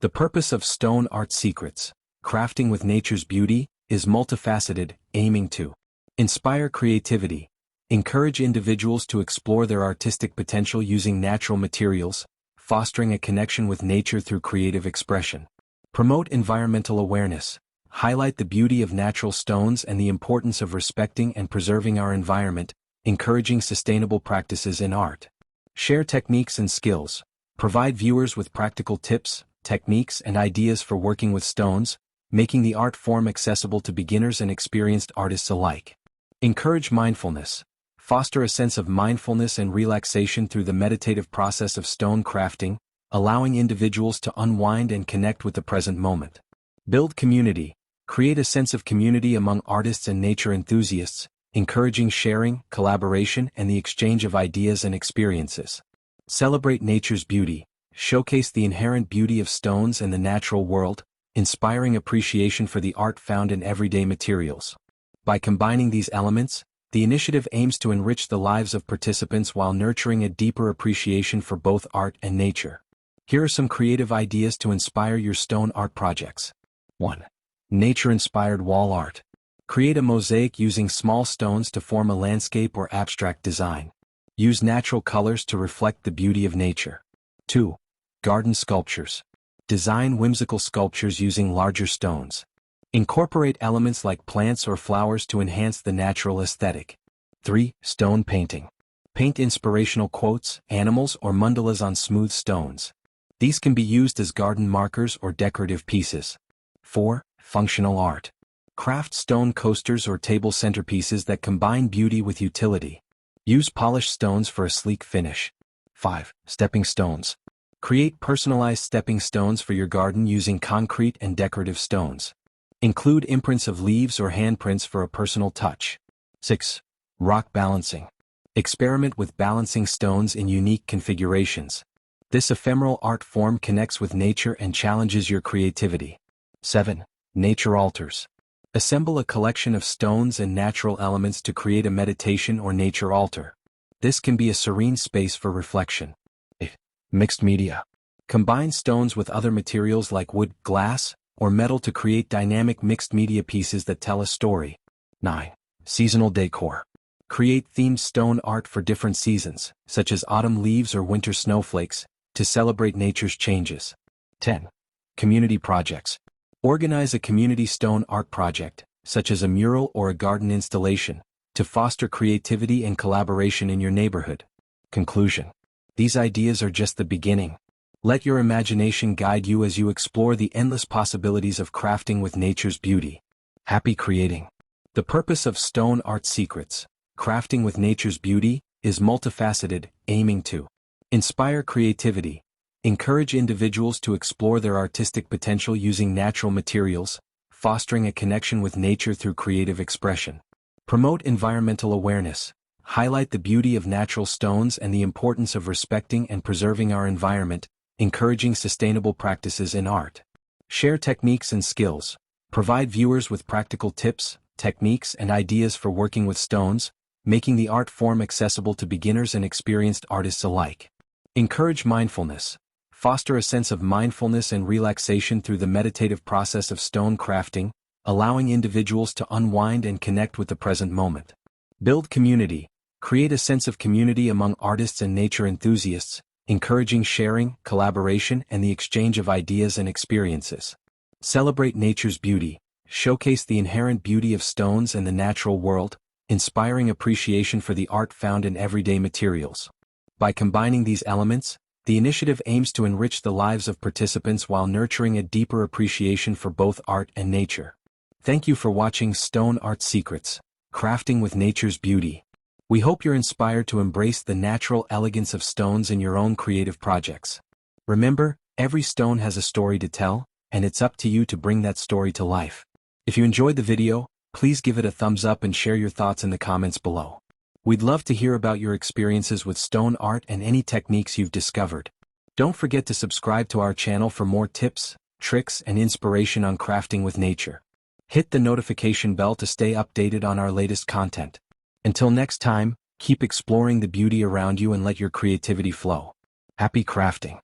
The purpose of Stone Art Secrets, Crafting with Nature's Beauty, is multifaceted, aiming to inspire creativity, encourage individuals to explore their artistic potential using natural materials, fostering a connection with nature through creative expression, promote environmental awareness, highlight the beauty of natural stones and the importance of respecting and preserving our environment, encouraging sustainable practices in art, share techniques and skills, provide viewers with practical tips, techniques and ideas for working with stones, making the art form accessible to beginners and experienced artists alike. Encourage mindfulness. Foster a sense of mindfulness and relaxation through the meditative process of stone crafting, allowing individuals to unwind and connect with the present moment. Build community. Create a sense of community among artists and nature enthusiasts, encouraging sharing, collaboration, and the exchange of ideas and experiences. Celebrate nature's beauty. Showcase the inherent beauty of stones and the natural world, inspiring appreciation for the art found in everyday materials. By combining these elements, the initiative aims to enrich the lives of participants while nurturing a deeper appreciation for both art and nature. Here are some creative ideas to inspire your stone art projects. 1. Nature-inspired wall art. Create a mosaic using small stones to form a landscape or abstract design. Use natural colors to reflect the beauty of nature. 2. Garden sculptures. Design whimsical sculptures using larger stones. Incorporate elements like plants or flowers to enhance the natural aesthetic. 3. Stone painting. Paint inspirational quotes, animals, or mandalas on smooth stones. These can be used as garden markers or decorative pieces. 4. Functional art. Craft stone coasters or table centerpieces that combine beauty with utility. Use polished stones for a sleek finish. 5. Stepping stones. Create personalized stepping stones for your garden using concrete and decorative stones. Include imprints of leaves or handprints for a personal touch. 6. Rock balancing. Experiment with balancing stones in unique configurations. This ephemeral art form connects with nature and challenges your creativity. 7. Nature altars. Assemble a collection of stones and natural elements to create a meditation or nature altar. This can be a serene space for reflection. 8. Mixed media. Combine stones with other materials like wood, glass, or metal to create dynamic mixed media pieces that tell a story. 9. Seasonal decor. Create themed stone art for different seasons, such as autumn leaves or winter snowflakes, to celebrate nature's changes. 10. Community projects. Organize a community stone art project, such as a mural or a garden installation, to foster creativity and collaboration in your neighborhood. Conclusion. These ideas are just the beginning. Let your imagination guide you as you explore the endless possibilities of crafting with nature's beauty. Happy creating. The purpose of Stone Art Secrets, Crafting with Nature's Beauty, is multifaceted, aiming to inspire creativity, encourage individuals to explore their artistic potential using natural materials, fostering a connection with nature through creative expression, promote environmental awareness, highlight the beauty of natural stones and the importance of respecting and preserving our environment, encouraging sustainable practices in art. Share techniques and skills. Provide viewers with practical tips, techniques, and ideas for working with stones, making the art form accessible to beginners and experienced artists alike. Encourage mindfulness. Foster a sense of mindfulness and relaxation through the meditative process of stone crafting, allowing individuals to unwind and connect with the present moment. Build community. Create a sense of community among artists and nature enthusiasts, encouraging sharing, collaboration, and the exchange of ideas and experiences. Celebrate nature's beauty. Showcase the inherent beauty of stones and the natural world, inspiring appreciation for the art found in everyday materials. By combining these elements, the initiative aims to enrich the lives of participants while nurturing a deeper appreciation for both art and nature. Thank you for watching Stone Art Secrets, Crafting with Nature's Beauty. We hope you're inspired to embrace the natural elegance of stones in your own creative projects. Remember, every stone has a story to tell, and it's up to you to bring that story to life. If you enjoyed the video, please give it a thumbs up and share your thoughts in the comments below. We'd love to hear about your experiences with stone art and any techniques you've discovered. Don't forget to subscribe to our channel for more tips, tricks, and inspiration on crafting with nature. Hit the notification bell to stay updated on our latest content. Until next time, keep exploring the beauty around you and let your creativity flow. Happy crafting!